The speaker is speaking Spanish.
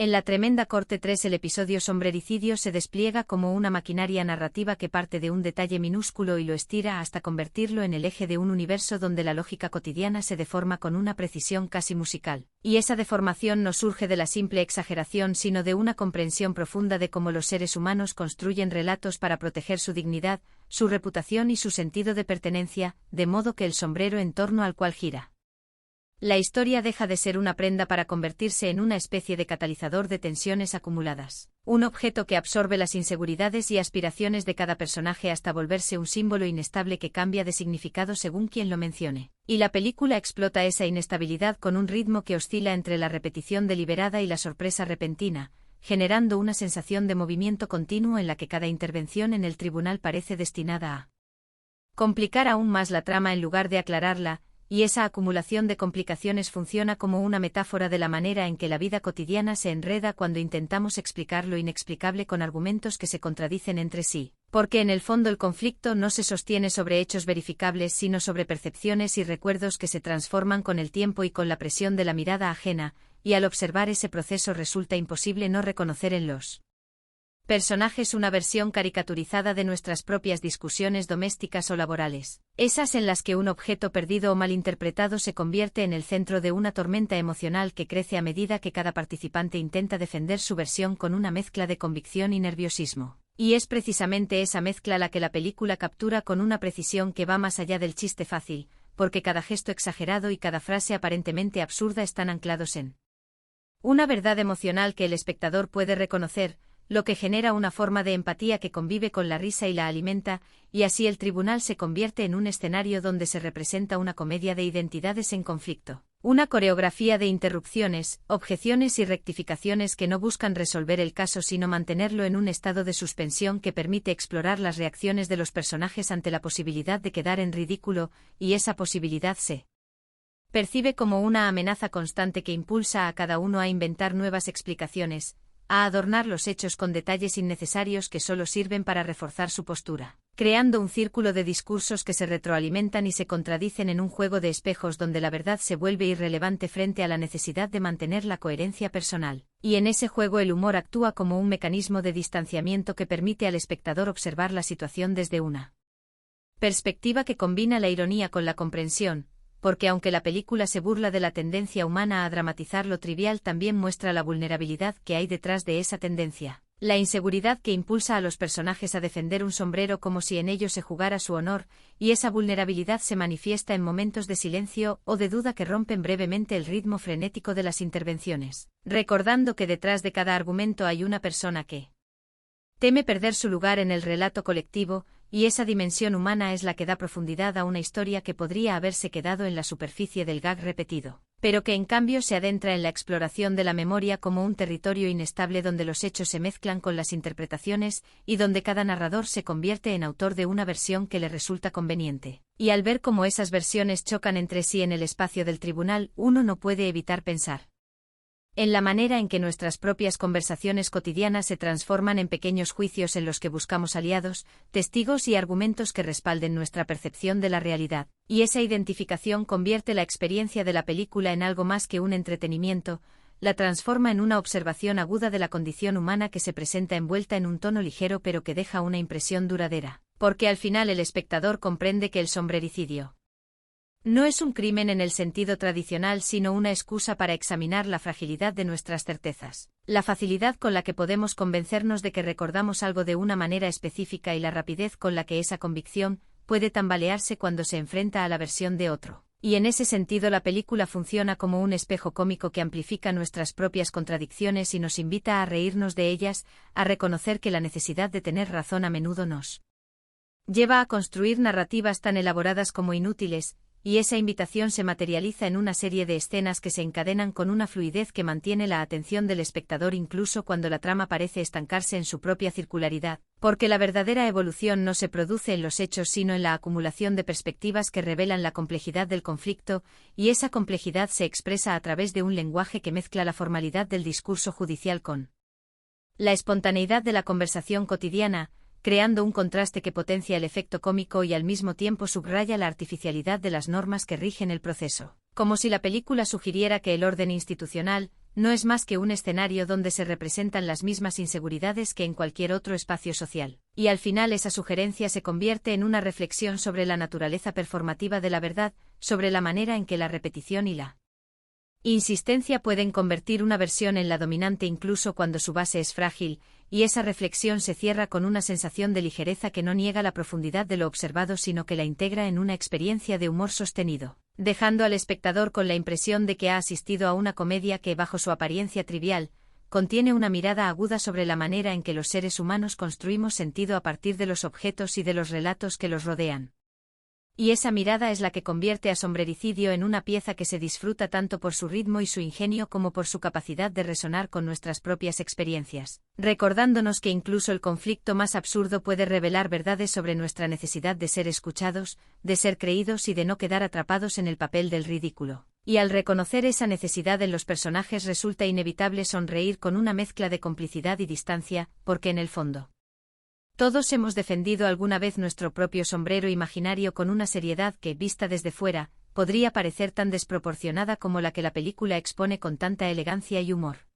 En la Tremenda Corte 3 el episodio Sombrericidio se despliega como una maquinaria narrativa que parte de un detalle minúsculo y lo estira hasta convertirlo en el eje de un universo donde la lógica cotidiana se deforma con una precisión casi musical. Y esa deformación no surge de la simple exageración sino de una comprensión profunda de cómo los seres humanos construyen relatos para proteger su dignidad, su reputación y su sentido de pertenencia, de modo que el sombrero en torno al cual gira la historia deja de ser una prenda para convertirse en una especie de catalizador de tensiones acumuladas. Un objeto que absorbe las inseguridades y aspiraciones de cada personaje hasta volverse un símbolo inestable que cambia de significado según quien lo mencione. Y la película explota esa inestabilidad con un ritmo que oscila entre la repetición deliberada y la sorpresa repentina, generando una sensación de movimiento continuo en la que cada intervención en el tribunal parece destinada a complicar aún más la trama en lugar de aclararla, y esa acumulación de complicaciones funciona como una metáfora de la manera en que la vida cotidiana se enreda cuando intentamos explicar lo inexplicable con argumentos que se contradicen entre sí, porque en el fondo el conflicto no se sostiene sobre hechos verificables sino sobre percepciones y recuerdos que se transforman con el tiempo y con la presión de la mirada ajena, y al observar ese proceso resulta imposible no reconocer en los personajes una versión caricaturizada de nuestras propias discusiones domésticas o laborales, esas en las que un objeto perdido o malinterpretado se convierte en el centro de una tormenta emocional que crece a medida que cada participante intenta defender su versión con una mezcla de convicción y nerviosismo. Y es precisamente esa mezcla la que la película captura con una precisión que va más allá del chiste fácil, porque cada gesto exagerado y cada frase aparentemente absurda están anclados en una verdad emocional que el espectador puede reconocer, lo que genera una forma de empatía que convive con la risa y la alimenta, y así el tribunal se convierte en un escenario donde se representa una comedia de identidades en conflicto. Una coreografía de interrupciones, objeciones y rectificaciones que no buscan resolver el caso sino mantenerlo en un estado de suspensión que permite explorar las reacciones de los personajes ante la posibilidad de quedar en ridículo, y esa posibilidad se percibe como una amenaza constante que impulsa a cada uno a inventar nuevas explicaciones, a adornar los hechos con detalles innecesarios que solo sirven para reforzar su postura, creando un círculo de discursos que se retroalimentan y se contradicen en un juego de espejos donde la verdad se vuelve irrelevante frente a la necesidad de mantener la coherencia personal. Y en ese juego el humor actúa como un mecanismo de distanciamiento que permite al espectador observar la situación desde una perspectiva que combina la ironía con la comprensión, porque aunque la película se burla de la tendencia humana a dramatizar lo trivial, también muestra la vulnerabilidad que hay detrás de esa tendencia, la inseguridad que impulsa a los personajes a defender un sombrero como si en ello se jugara su honor, y esa vulnerabilidad se manifiesta en momentos de silencio o de duda que rompen brevemente el ritmo frenético de las intervenciones, recordando que detrás de cada argumento hay una persona que teme perder su lugar en el relato colectivo, y esa dimensión humana es la que da profundidad a una historia que podría haberse quedado en la superficie del gag repetido, pero que en cambio se adentra en la exploración de la memoria como un territorio inestable donde los hechos se mezclan con las interpretaciones y donde cada narrador se convierte en autor de una versión que le resulta conveniente. Y al ver cómo esas versiones chocan entre sí en el espacio del tribunal, uno no puede evitar pensar en la manera en que nuestras propias conversaciones cotidianas se transforman en pequeños juicios en los que buscamos aliados, testigos y argumentos que respalden nuestra percepción de la realidad, y esa identificación convierte la experiencia de la película en algo más que un entretenimiento, la transforma en una observación aguda de la condición humana que se presenta envuelta en un tono ligero pero que deja una impresión duradera, porque al final el espectador comprende que el sombrericidio no es un crimen en el sentido tradicional sino una excusa para examinar la fragilidad de nuestras certezas, la facilidad con la que podemos convencernos de que recordamos algo de una manera específica y la rapidez con la que esa convicción puede tambalearse cuando se enfrenta a la versión de otro. Y en ese sentido la película funciona como un espejo cómico que amplifica nuestras propias contradicciones y nos invita a reírnos de ellas, a reconocer que la necesidad de tener razón a menudo nos lleva a construir narrativas tan elaboradas como inútiles, y esa invitación se materializa en una serie de escenas que se encadenan con una fluidez que mantiene la atención del espectador incluso cuando la trama parece estancarse en su propia circularidad, porque la verdadera evolución no se produce en los hechos sino en la acumulación de perspectivas que revelan la complejidad del conflicto, y esa complejidad se expresa a través de un lenguaje que mezcla la formalidad del discurso judicial con la espontaneidad de la conversación cotidiana, creando un contraste que potencia el efecto cómico y al mismo tiempo subraya la artificialidad de las normas que rigen el proceso, como si la película sugiriera que el orden institucional no es más que un escenario donde se representan las mismas inseguridades que en cualquier otro espacio social. Y al final esa sugerencia se convierte en una reflexión sobre la naturaleza performativa de la verdad, sobre la manera en que la repetición y la insistencia pueden convertir una versión en la dominante incluso cuando su base es frágil, y esa reflexión se cierra con una sensación de ligereza que no niega la profundidad de lo observado sino que la integra en una experiencia de humor sostenido, dejando al espectador con la impresión de que ha asistido a una comedia que, bajo su apariencia trivial, contiene una mirada aguda sobre la manera en que los seres humanos construimos sentido a partir de los objetos y de los relatos que los rodean. Y esa mirada es la que convierte a Sombrericidio en una pieza que se disfruta tanto por su ritmo y su ingenio como por su capacidad de resonar con nuestras propias experiencias, recordándonos que incluso el conflicto más absurdo puede revelar verdades sobre nuestra necesidad de ser escuchados, de ser creídos y de no quedar atrapados en el papel del ridículo. Y al reconocer esa necesidad en los personajes resulta inevitable sonreír con una mezcla de complicidad y distancia, porque en el fondo todos hemos defendido alguna vez nuestro propio sombrero imaginario con una seriedad que, vista desde fuera, podría parecer tan desproporcionada como la que la película expone con tanta elegancia y humor.